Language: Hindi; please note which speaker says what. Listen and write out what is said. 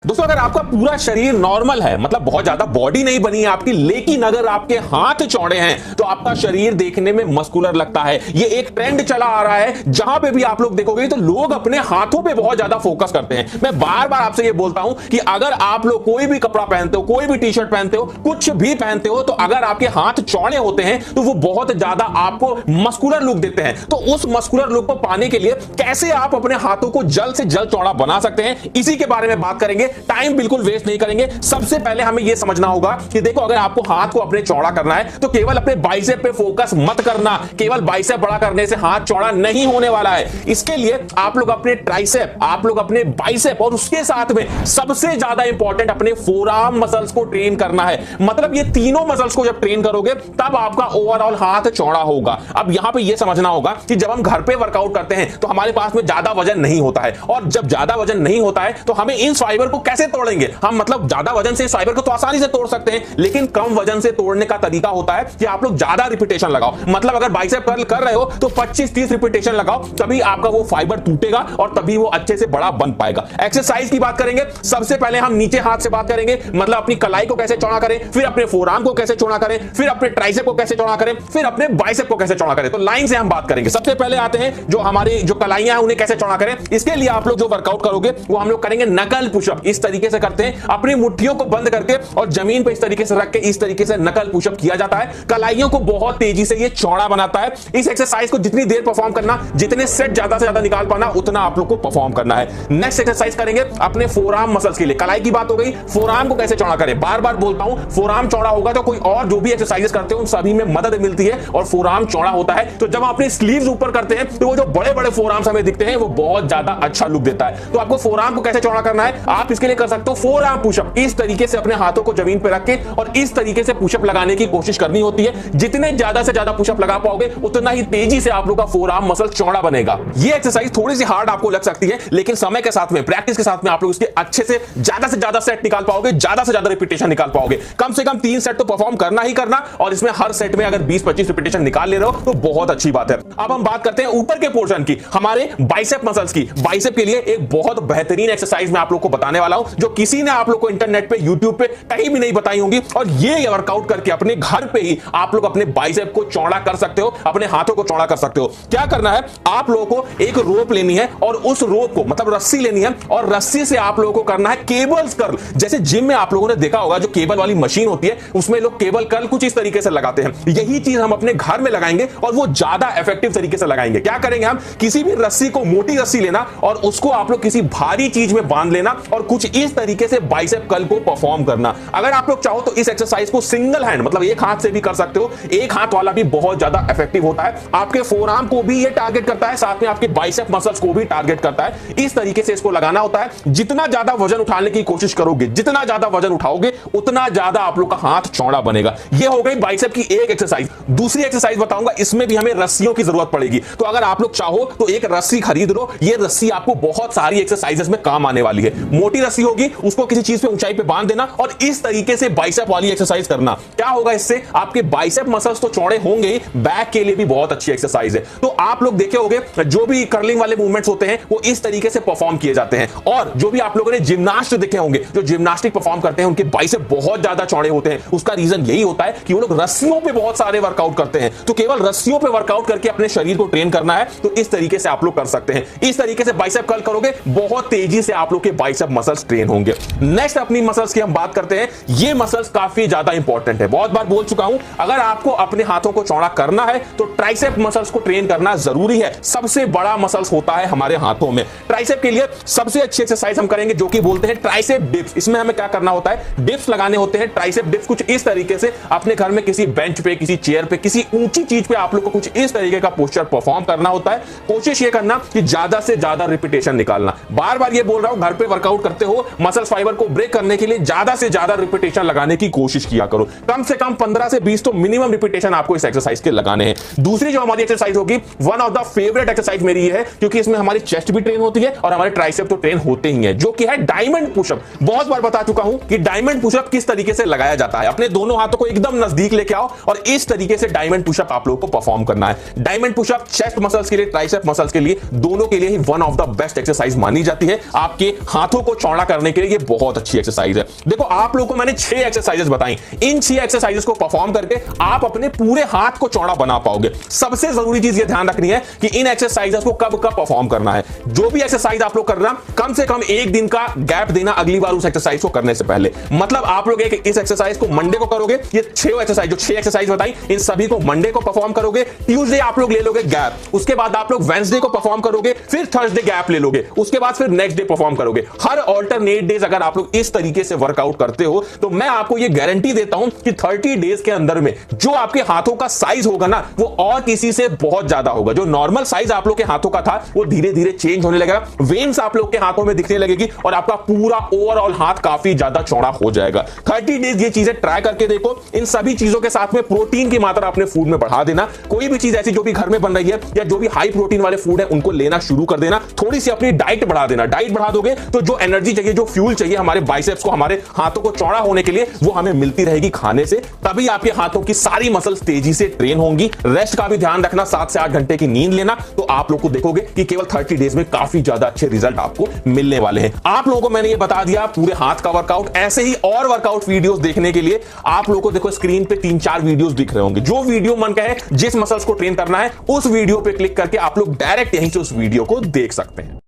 Speaker 1: दोस्तों अगर आपका पूरा शरीर नॉर्मल है, मतलब बहुत ज्यादा बॉडी नहीं बनी है आपकी, लेकिन अगर आपके हाथ चौड़े हैं तो आपका शरीर देखने में मस्कुलर लगता है। ये एक ट्रेंड चला आ रहा है, जहां पे भी आप लोग देखोगे तो लोग अपने हाथों पे बहुत ज्यादा फोकस करते हैं। मैं बार बार आपसे ये बोलता हूं कि अगर आप लोग कोई भी कपड़ा पहनते हो, कोई भी टी शर्ट पहनते हो, कुछ भी पहनते हो, तो अगर आपके हाथ चौड़े होते हैं तो वो बहुत ज्यादा आपको मस्कुलर लुक देते हैं। तो उस मस्कुलर लुक को पाने के लिए कैसे आप अपने हाथों को जल्द से जल्द चौड़ा बना सकते हैं, इसी के बारे में बात करेंगे। टाइम बिल्कुल वेस्ट नहीं करेंगे। सबसे पहले हमें यह समझना होगा कि देखो, अगर आपको हाथ को अपने चौड़ा करना है तो केवल अपने बाइसेप पे फोकस मत करना। केवल बाइसेप बड़ा करने से हाथ चौड़ा नहीं होने वाला है। इसके लिए आप लोग अपने ट्राइसेप, आप लोग अपने बाइसेप और उसके साथ में सबसे ज्यादा इंपॉर्टेंट अपने फोरआर्म मसल्स को ट्रेन करना है। मतलब ये तीनों मसल्स को जब ट्रेन करोगे तब आपका ओवरऑल हाथ चौड़ा होगा। अब यहां पे यह समझना होगा कि जब हम घर पे वर्कआउट करते हैं तो हमारे पास में ज्यादा वजन नहीं होता है, और जब ज्यादा वजन नहीं होता है तो हमें इन फाइबर को कैसे तोड़ेंगे हम। मतलब ज्यादा वजन से इस फाइबर को तो आसानी से तोड़ सकते हैं, लेकिन कम वजन से तोड़ने का तरीका होता है कि आप लोग ज्यादा रिपीटेशन लगाओ। मतलब अगर बाइसेप कर्ल कर रहे हो तो 25-30 रिपीटेशन लगाओ, तभी आपका वो फाइबर टूटेगा और तभी वो अच्छे से बड़ा बन पाएगा। एक्सरसाइज की बात करेंगे, सबसे पहले हम नीचे हाथ से बात करेंगे, मतलब अपनी कलाई को कैसे चौड़ा करें, फिर अपने फोरआर्म को कैसे चौड़ा करें, फिर अपने ट्राइसेप को कैसे चौड़ा करें, फिर अपने बाइसेप को कैसे चौड़ा करें। तो लाइन से हम बात करेंगे। सबसे पहले आते हैं जो हमारी जो कलाइयां हैं उन्हें कैसे चौड़ा करें। इसके लिए आप लोग जो वर्कआउट करोगे वो हम लोग करेंगे नकल पुशअप। इस तरीके से करते हैं, अपनी मुट्ठियों को बंद करके और जमीन पे इस तरीके से रख के इस तरीके से नकल पुशअप किया जाता है। कलाइयों को बहुत तेजी से ये चौड़ा बनाता है। इस एक्सरसाइज को जितनी देर परफॉर्म करना, जितने सेट ज्यादा से ज्यादा निकाल पाना, उतना आप लोग को परफॉर्म करना है। नेक्स्ट एक्सरसाइज करेंगे अपने फोरआर्म मसल्स के लिए। कलाई की बात हो गई, फोरआर्म को कैसे चौड़ा करें। बार बार बोलता हूं, फोरआर्म चौड़ा होगा तो कोई और जो भी एक्सरसाइजेस करते हो उन सभी में मदद मिलती है और फोरआर्म चौड़ा होता है। तो जब आप अपने स्लीव्स ऊपर करते हैं तो वो जो बड़े बड़े फोरआर्म्स हमें दिखते हैं वो बहुत ज्यादा अच्छा लुक देता है। तो आपको फोरआर्म को कैसे चौड़ा करना है, आप इसके लिए कर सकते हो फोरआर्म पुशअप। इस तरीके से अपने हाथों को जमीन पे रख के और इस तरीके से पुशअप लगाने की कोशिश करनी होती है। जितने ज्यादा से ज्यादा पुशअप लगा पाओगे उतना ही तेजी से आप लोग का फोरआर्म मसल चौड़ा बनेगा। ये एक्सरसाइज थोड़ी सी हार्ड आपको लग सकती है, लेकिन समय के साथ में, प्रैक्टिस के साथ में आप लोग इसके अच्छे से ज्यादा सेट निकाल पाओगे, ज्यादा से ज्यादा रिपीटेशन निकाल पाओगे। कम से कम 3 सेट तो परफॉर्म करना ही करना, और इसमें हर सेट में अगर 20-25 रिपीटेशन निकाल ले रहे हो तो बहुत अच्छी बात है। अब हम बात करते हैं ऊपर के पोर्शन की, हमारे बाइसेप मसल्स की। बाइसेप के लिए एक बहुत बेहतरीन एक्सरसाइज मैं आप लोग को बताने वाला हूं, जो किसी ने आप लोग को इंटरनेट पे, यूट्यूब पे कहीं भी नहीं बताई होंगी। और ये वर्कआउट करके अपने घर पे ही आप लोग अपने बाइसेप को चौड़ा कर सकते हो, अपने हाथों को चौड़ा कर सकते हो। क्या करना है, आप लोगों को एक रोप लेनी है और उस रोप को, मतलब रस्सी लेनी है, और रस्सी से आप लोगों को करना है केबल्स कर्ल। जैसे जिम में आप लोगों ने देखा होगा जो केबल वाली मशीन होती है उसमें लोग केबल कर्ल कुछ इस तरीके से लगाते हैं। यही चीज हम अपने घर में लगाएंगे और वो ज्यादा इफेक्टिव तरीके से लगाएंगे। क्या करेंगे, हम किसी भी रस्सी को, मोटी रस्सी लेना और उसको आप लोग किसी भारी चीज में बांध लेना और कुछ इस तरीके से बाइसेप कर्ल को परफॉर्म करना। अगर आप लोग चाहो तो इस एक्सरसाइज को सिंगल हैंड, मतलब एक हाथ से भी कर सकते हो। एक हाथ वाला भी बहुत ज्यादा इफेक्टिव होता है। आपके फोरआर्म को भी ये टारगेट करता है, साथ में आपके बाइसेप मसल्स को भी टारगेट करता है। इस तरीके से इसको लगाना होता है। जितना ज्यादा वजन उठाने की कोशिश करोगे, जितना ज्यादा वजन उठाओगे, उतना ज्यादा आप लोग का हाथ चौड़ा बनेगा। ये हो गई बाइसेप की एक एक्सरसाइज। दूसरी एक्सरसाइज बताऊंगा, इसमें भी हमें रस्सियों की जरूरत पड़ेगी। तो अगर आप लोग चाहो तो एक रस्सी खरीद लो। ये रस्सी आपको बहुत सारी एक्सरसाइजेस में काम आने वाली है। मोटी रस्सी होगी, उसको किसी चीज पे, ऊंचाई पे बांध देना और इस तरीके से बाइसेप वाली एक्सरसाइज करना। क्या होगा, इससे आपके बाइसेप मसल्स तो चौड़े होंगे ही, बैक के लिए भी बहुत अच्छी एक्सरसाइज है। तो आप लोग देखे होंगे जो भी कर्लिंग वाले मूवमेंट्स होते हैं वो इस तरीके से परफॉर्म किए जाते हैं। और जो भी आप लोगों ने जिम्नास्ट देखे होंगे, जो जिम्नास्टिक परफॉर्म करते हैं, उनके बाइसेप बहुत ज्यादा चौड़े होते हैं। उसका रीजन यही होता है कि वो लोग रस्सियों पे बहुत सारे वर्कआउट करते हैं। तो केवल रस्सियों पे वर्कआउट करके अपने शरीर को ट्रेन करना है, तो इस तरीके से आप लोग कर सकते हैं। इस तरीके से बाइसेप कर्ल करोगे, बहुत तेजी से आप लोग के बाइसेप मसल्स ट्रेन होंगे। नेक्स्ट अपनी मसल्स की हम बात करते हैं। ये मसल्स काफी ज्यादा इंपॉर्टेंट है, बहुत बार बोल चुका हूं। अगर आपको अपने हाथों को चौड़ा करना है तो ट्राइसेप मसल्स को ट्रेन करना जरूरी है। सबसे बड़ा मसल्स होता है हमारे हाथों में। ट्राइसेप के लिए सबसे अच्छी एक्सरसाइज हम करेंगे जो कि बोलते हैं ट्राइसेप डिप्स। इसमें हमें क्या करना होता है, डिप्स लगाने होते हैं। ट्राइसेप डिप्स कुछ इस तरीके से अपने घर में किसी बेंच पे, किसी चेयर पे, किसी ऊंची चीज पे आप लोग को कुछ इस तरीके का पोस्चर परफॉर्म करना होता है। कोशिश ये करना कि ज्यादा से ज्यादा रिपीटेशन निकालना। बार बार ये बोल रहा हूं, घर पे वर्कआउट करते हो, मसल फाइबर को ब्रेक करने के लिए ज्यादा से ज्यादा रिपीटेशन लगाने की कोशिश किया करो। कम से कम 15 से 20 तो मिनिमम रिपीटेशन आपको इस एक्सरसाइज के लगाने हैं। दूसरी जो हमारी एक्सरसाइज होगी, one of the favourite exercise मेरी ये है, क्योंकि इसमें हमारी चेस्ट भी ट्रेन होती है और हमारे ट्राइसेप तो ट्रेन होते ही हैं, जो कि है डायमंड पुशअप। बहुत बार बता चुका हूं कि डायमंड पुशअप किस तरीके से लगाया जाता है। अपने दोनों हाथों को एकदम नजदीक लेके आओ और इस तरीके से डायमंड पुशअप आप लोगों को परफॉर्म करना है। डायमंड पुशअप चेस्ट मसल्स के लिए, ट्राइसेप मसल्स के लिए, दोनों के लिए ही one of the best exercise मानी जाती है। आपके हाथों को चौड़ा करने के लिए ये बहुत अच्छी एक्सरसाइज है। देखो आप लोगों को मैंने 6 एक्सरसाइजेस बताई, इन 6 एक्सरसाइजेस को परफॉर्म करके आप अपने पूरे हाथ को चौड़ा बना पाओगे। सबसे जरूरी चीज ये ध्यान रखनी है कि इन एक्सरसाइजेस को कब कब परफॉर्म करना है। जो भी एक्सरसाइज आप लोग कर रहे हैं कम से कम 1 दिन का गैप देना अगली बार उस एक्सरसाइज को करने से पहले। मतलब आप लोग इस एक्सरसाइज को मंडे को करोगे, ये 6 एक्सरसाइज, जो 6 एक्सरसाइज बताई इन सभी को मंडे को परफॉर्म करोगे, ट्यूसडे आप लोग ले लोगे गैप, उसके बाद आप लोग वेडनेसडे को परफॉर्म करोगे, फिर थर्सडे गैप ले लोगे, उसके बाद फिर नेक्स्ट डे परफॉर्म करोगे। हर ऑल्टरनेट डेज अगर आप लोग इस तरीके से वर्कआउट करते हो तो मैं आपको ये गारंटी देता हूं कि 30 डेज के अंदर में जो आपके हाथों का साइज होगा ना वो और किसी से बहुत ज्यादा होगा। जो नॉर्मल साइज आप लोग के हाथों का था वो धीरे धीरे चेंज होने लगेगा, वेन्स आप लोग के हाथों में दिखने लगेगी और आपका पूरा ओवरऑल हाथ काफी ज्यादा चौड़ा हो जाएगा। 30 डेज ये चीजें ट्राई करके देखो। इन सभी चीजों के साथ में प्रोटीन की मात्रा अपने फूड में बढ़ा देना। कोई भी चीज ऐसी जो भी घर में बन रही है या जो भी हाई प्रोटीन वाले फूड है उनको लेना शुरू कर देना। थोड़ी सी अपनी डाइट बढ़ा देना। डाइट बढ़ा दोगे तो जो एनर्जी चाहिए, जो फ्यूल चाहिए हमारे बाइसेप्स को, हमारे हाथों को चौड़ा होने के लिए, वो हमें मिलती रहेगी खाने से। तभी आपके हाथों की सारी मसल्स तेजी से ट्रेन होंगी। रेस्ट का भी ध्यान रखना, 7 से 8 घंटे की नींद लेना, तो आप लोग को देखोगे कि केवल 30 डेज में काफी ज्यादा अच्छे रिजल्ट आपको मिलने वाले हैं। आप लोगों को मैंने ये बता दिया पूरे हाथ का वर्कआउट। ऐसे ही और वर्कआउट वीडियोस देखने के लिए आप लोगों को देखो स्क्रीन पे 3-4 वीडियोस दिख रहे होंगे। जो वीडियो मन का है, जिस मसल्स को ट्रेन करना है, उस वीडियो पे क्लिक करके आप लोग डायरेक्ट यहीं से उस वीडियो को देख सकते हैं।